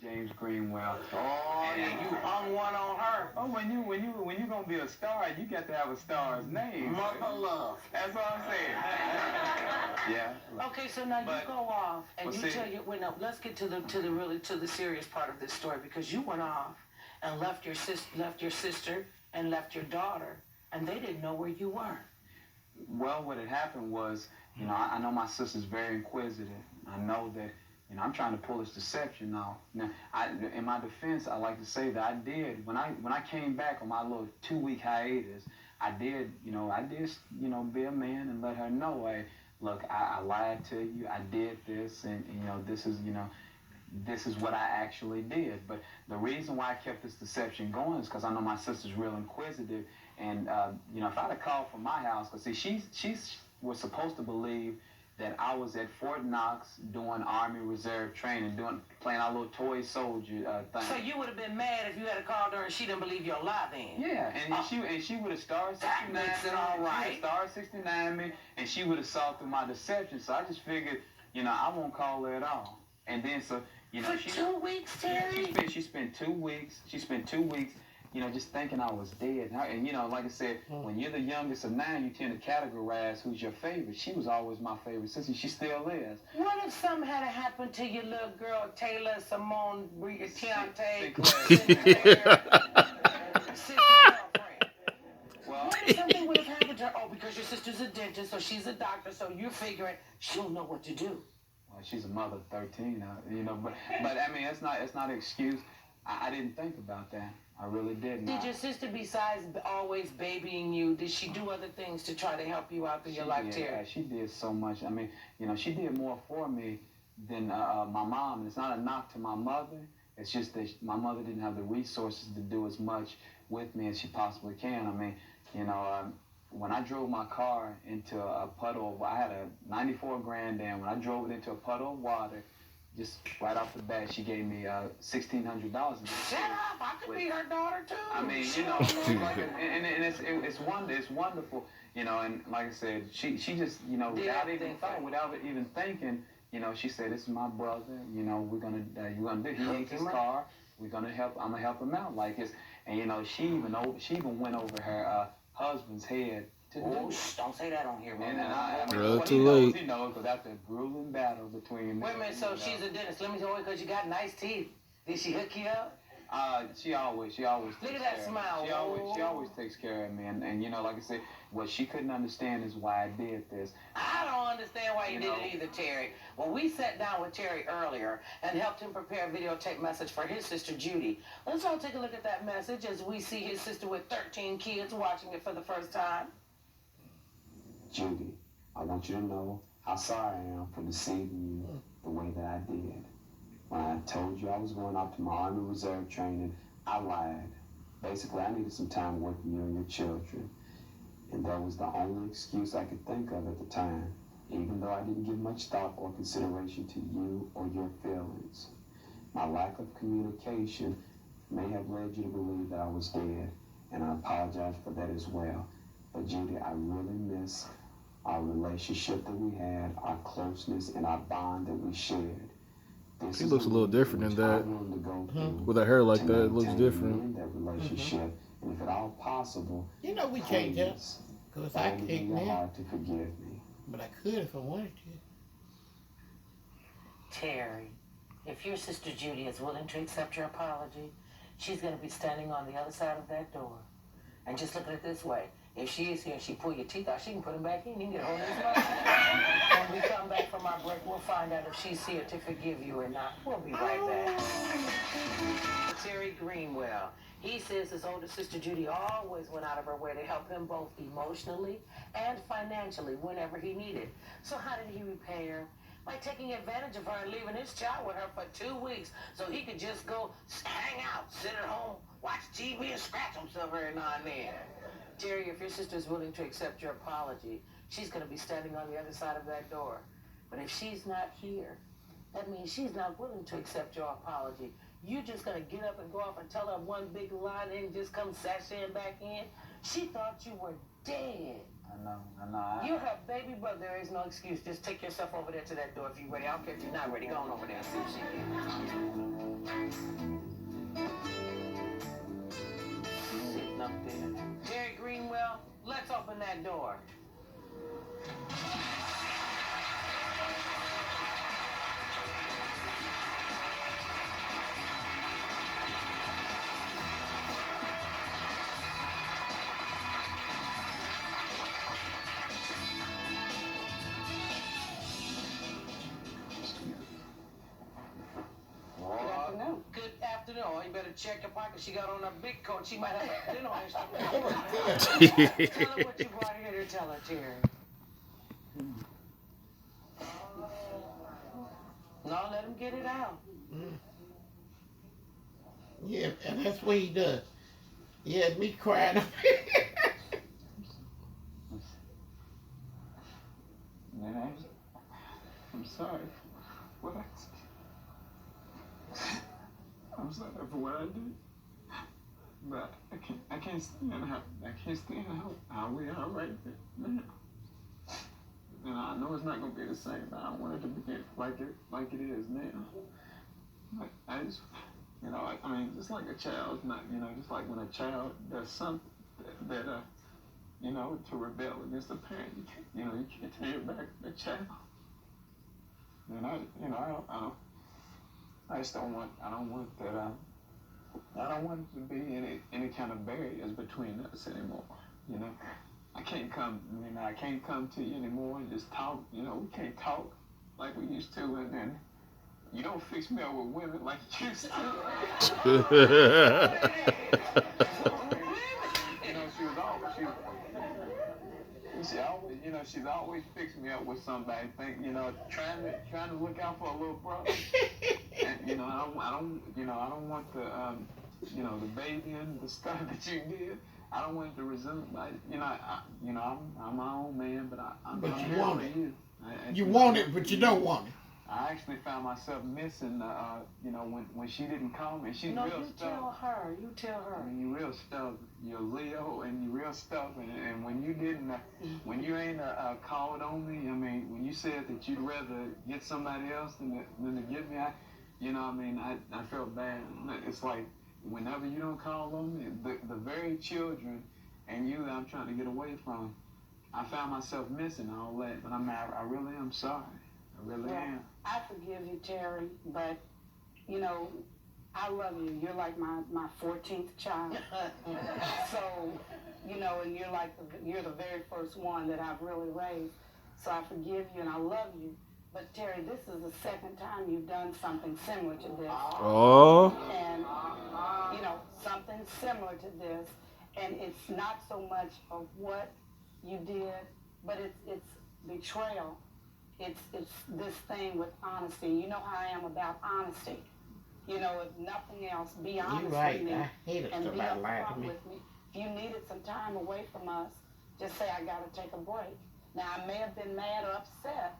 James Greenwell. Oh, And yeah, you hung one on her. oh, when you gonna be a star, you got to have a star's name. Mother love. That's what I'm saying. Yeah. Okay, so now you But- go off and well, you see- tell your well, no, let's get to the serious part of this story, because you went off and left your sister and left your daughter, and they didn't know where you were. Well, what had happened was, I know my sister's very inquisitive. I know that, I'm trying to pull this deception off. Now, in my defense, I like to say that I did when I came back on my little 2-week hiatus. I did, be a man and let her know, hey, look, I lied to you. I did this, and this is what I actually did. But the reason why I kept this deception going is because I know my sister's real inquisitive. And, if I'd have called from my house, because see, she was supposed to believe that I was at Fort Knox doing Army Reserve training, playing our little toy soldier thing. So you would have been mad if you had called her and she didn't believe your lie then. Yeah, and she would have starred 69 That makes it all me. right. She would have starred 69 me, and she would have saw through my deception. So I just figured, I won't call her at all. And then For 2 weeks, Terry? She spent 2 weeks. She spent 2 weeks, just thinking I was dead. And, like I said, when you're the youngest of 9, you tend to categorize who's your favorite. She was always my favorite sister. She still is. What if something had happened to your little girl, Taylor, Simone, Tiante, sister's girlfriend? Well, What if something would have happened to her? Oh, because your sister's a dentist, so she's a doctor, so you're figuring she'll know what to do. well, she's a mother of 13, but I mean, it's not an excuse. I didn't think about that. I really didn't. Did your sister, besides always babying you, did she do other things to try to help you out through your life, Terry? She did so much. I mean, she did more for me than my mom. And it's not a knock to my mother. It's just that my mother didn't have the resources to do as much with me as she possibly can. I mean, when I drove my car into a puddle, I had a 94 Grand Am. When I drove it into a puddle of water, just right off the bat, she gave me $1,600. Shut up! I could be her daughter too. I mean, it's wonderful, and like I said, she just, without even thinking, she said, "This is my brother. You're gonna do. He needs his car. I'm gonna help him out like this." And she even went over her husband's head. Oh, don't say that on here, man. Too late. He knows, because after a grueling battle between. Wait a minute, so she's a dentist. Let me tell you, because you got nice teeth. Did she hook you up? She always Look takes at that care smile. of me. She always takes care of me, and like I said, what she couldn't understand is why I did this. I don't understand why you did it either, Terry. Well, we sat down with Terry earlier and helped him prepare a videotape message for his sister Judy. Let's all take a look at that message as we see his sister with 13 kids watching it for the first time. Judy, I want you to know how sorry I am for deceiving you the way that I did. When I told you I was going off to my Army Reserve training, I lied. Basically, I needed some time with you and your children. And that was the only excuse I could think of at the time, even though I didn't give much thought or consideration to you or your feelings. My lack of communication may have led you to believe that I was dead, and I apologize for that as well. But Judy, I really miss our relationship that we had, our closeness, and our bond that we shared. This He is looks a little different which than that. I'm willing to go through With her hair like to that, it looks maintain different. and end that relationship, and if at all possible, You know we can't tell, please, because I find it can't in your now, heart to forgive me. but I could if I wanted to. Terry, if your sister Judy is willing to accept your apology, she's going to be standing on the other side of that door. And just look at it this way. If she is here and she pull your teeth out, she can put them back in. You can get a hold of his mouth. When we come back from our break, we'll find out if she's here to forgive you or not. We'll be right back. Terry Greenwell. He says his older sister Judy always went out of her way to help him both emotionally and financially whenever he needed. So how did he repay her? By taking advantage of her and leaving his child with her for 2 weeks so he could just go hang out, sit at home, watch TV, and scratch himself every now and then. Terry, if your sister is willing to accept your apology, she's going to be standing on the other side of that door. But if she's not here, that means she's not willing to accept your apology. You just going to get up and go off and tell her one big lie and then just come sashaying back in? She thought you were dead. I know. You're her baby brother. There is no excuse. Just take yourself over there to that door if you're ready. I don't care if you're not ready. Go on over there and see if she is. Sitting up there. Jerry Greenwell, let's open that door. Good afternoon. Oh, you better check your pocket. She got on a big coat. She might have a dinner instrument. Tell her what you brought here to tell her, Terry. No, let him get it out. Yeah, and that's what he does. He had me crying. Man, I'm sorry for what I'm sorry for what I did. But I can't stand how we are right now. And I know it's not gonna be the same, but I don't want it to be like it is now. Like I just, I mean, just like a child, just like when a child does something that to rebel against a parent, you can't take back the child. And I just don't want that. I don't want it to be any kind of barriers between us anymore. I can't come to you anymore and just talk. We can't talk like we used to, and then you don't fix me up with women like you used to. She's always fixing me up with somebody. Trying to look out for a little brother. And I don't want the baby and the stuff that you did. I don't want it to resume. I'm my own man, but I'm you want it. you. You want it, but you don't want it. I actually found myself missing, when she didn't call me. She's real you stuff. You tell her. I mean, you real stuff. You're Leo, and you real stuff. And when you didn't, when you ain't called on me, I mean, when you said that you'd rather get somebody else than to get me, I felt bad. It's like whenever you don't call on me, the very children and you that I'm trying to get away from, I found myself missing all that. But I really am sorry. I really am. I forgive you, Terry, but, I love you. You're like my 14th child. So, and you're the very first one that I've really raised. So I forgive you and I love you. But Terry, this is the second time you've done something similar to this. Oh. And, something similar to this. And it's not so much of what you did, but it's betrayal. It's this thing with honesty. You know how I am about honesty. If nothing else, be honest You're right. with me. I hate it And be somebody lying to upfront me. with me. If you needed some time away from us, just say, I got to take a break. Now, I may have been mad or upset,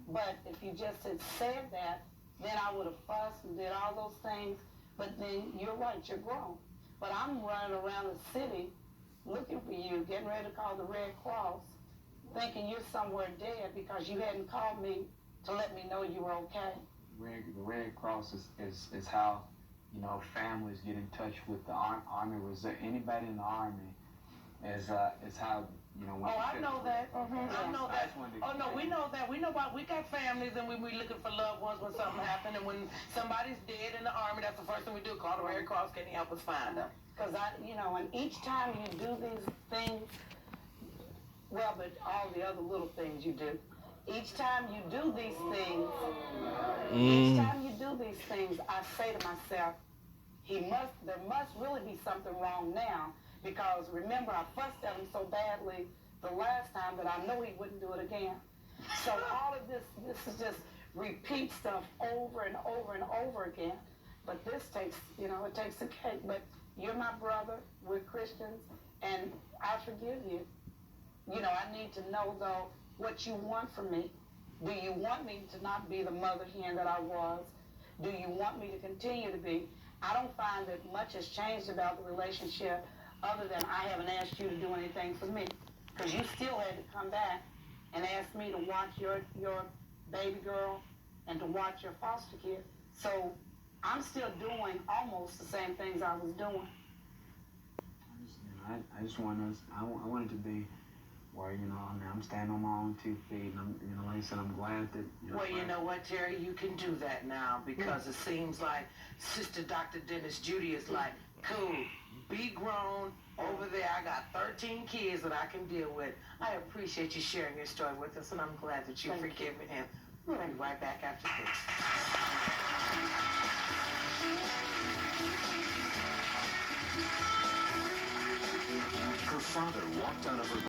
but if you just had said that, then I would have fussed and did all those things. But then you're right, you're grown. But I'm running around the city looking for you, getting ready to call the Red Cross, thinking you're somewhere dead because you hadn't called me to let me know you were okay. The Red Cross is how, families get in touch with the Army Reserve. Anybody in the Army is how, when I know that. I know that. Oh, no, we know that. We got families, and we looking for loved ones when something happened, and when somebody's dead in the Army, that's the first thing we do, call the Red Cross. Can you help us find them? Because and each time you do these things, well, but all the other little things you do, each time you do these things, I say to myself, there must really be something wrong now, because remember, I fussed at him so badly the last time that I know he wouldn't do it again. So all of this is just repeat stuff over and over and over again. But this takes, it takes a cake. But you're my brother, we're Christians, and I forgive you. I need to know, though, what you want from me. Do you want me to not be the mother hen that I was? Do you want me to continue to be? I don't find that much has changed about the relationship other than I haven't asked you to do anything for me. because you still had to come back and ask me to watch your baby girl and to watch your foster kid. So I'm still doing almost the same things I was doing. I just want us. I want it to be where I'm standing on my own 2 feet, and I'm like I said, I'm glad that. Well, you know what, Terry, you can do that now because it seems like Sister Dr. Dennis Judy is like, cool, be grown over there. I got 13 kids that I can deal with. I appreciate you sharing your story with us, and I'm glad that you've forgiven him. We'll be right back after this. Her father walked out of her